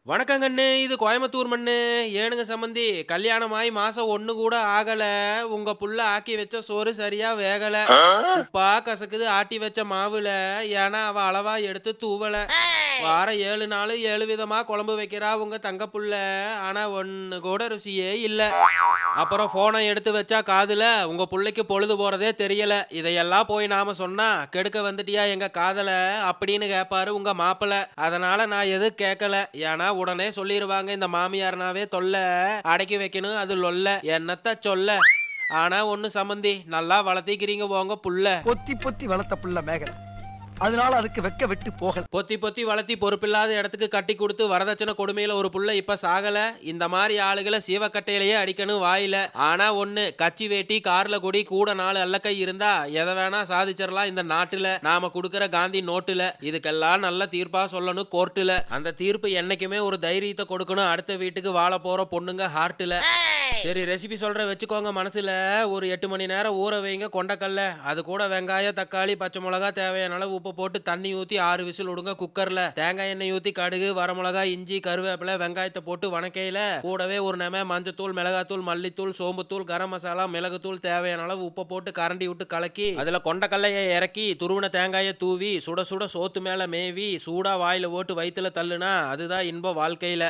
வணக்கங்கண்ணு. இது கோயம்புத்தூர் மண்ணு. ஏனுங்க சம்மந்தி, கல்யாணமாயி மாசம் 1 கூட ஆகல. உங்க புள்ள ஆக்கி வச்ச சோறு சரியா வேகல. உப்பா கசக்குது ஆட்டி வச்ச மாவுல. ஏன்னா அவ அளவா எடுத்து தூவல. வாரம் 7 நாளு 7 விதமா குழம்பு வைக்கிறா உங்க தங்க புள்ள. ஆனா 1 கூட ருசியே இல்ல. அப்புறம் ஃபோன எடுத்து வச்சா காதுல, உங்க புள்ளைக்கு பொழுது போறதே தெரியல. இதையெல்லாம் போய் நாம சொன்னா, கெடுக்க வந்துட்டியா எங்க காதல? அப்படின்னு கேட்பாரு உங்க மாப்பிள. அதனால நான் எதுவும் கேட்கல. ஏன்னா உடனே சொல்லிருவாங்க இந்த மாமியார்னாவே தொல்ல. அடக்கி வைக்கணும் அது லொல்ல. என்னத்த சொல்ல? ஆனா ஒண்ணு சம்மந்தி, நல்லா வளர்த்திக்கிறீங்க உங்க புள்ள. பொத்தி பொத்தி வளர்த்த புள்ள மேகல. அதனால அதுக்கு வெக்க வெட்டு போகல. பொத்தி பொத்தி வளர்த்தி பொறுப்பில்லாத இடத்துக்கு கட்டி கொடுத்து வரதட்சணை கொடுமையில ஒரு புள்ள இப்ப சாகல. இந்த மாதிரி ஆளுகளை சீவக்கட்டையிலேயே அடிக்கணும் வாயில. ஆனா ஒண்ணு, கச்சி வேட்டி கார்ல கொடி கூட 4 அல்லக்கை இருந்தா எதை வேணா சாதிச்சிடலாம் இந்த நாட்டுல. நாம கொடுக்கற காந்தி நோட்டுல. இதுக்கெல்லாம் நல்ல தீர்ப்பா சொல்லணும் கோர்ட்டுல. அந்த தீர்ப்பு என்னைக்குமே ஒரு தைரியத்தை கொடுக்கணும் அடுத்த வீட்டுக்கு வாழ போற பொண்ணுங்க ஹார்ட்ல. சரி, ரெசிபி சொல்ற வச்சுக்கோங்க மனசுல. ஒரு 8 மணி நேரம் ஊற வைங்க கொண்டக்கல்ல. அது கூட வெங்காயம் தக்காளி பச்சை மிளகா தேவையான அளவு உப்பு போட்டு தண்ணி ஊத்தி 6 விசில் விடுங்க குக்கர்ல. தேங்காய் எண்ணெய் ஊத்தி கடுகு வரமிளகா இஞ்சி கருவேப்பிலை வெங்காயத்தை போட்டு வணக்கையில கூடவே ஒரு நெம மஞ்சத்தூள் மிளகாத்தூள் மல்லித்தூள் சோம்புத்தூள் கரம் மசாலா மிளகுத்தூள் தேவையான அளவு உப்பு போட்டு கரண்டி விட்டு கலக்கி அதுல கொண்டக்கல்லையை இறக்கி துருவன தேங்காயை தூவி சுட சுட சோத்து மேல மேவி சூடா வாயில ஓட்டு வயித்துல தள்ளுனா அதுதான் இன்ப வாழ்க்கையில.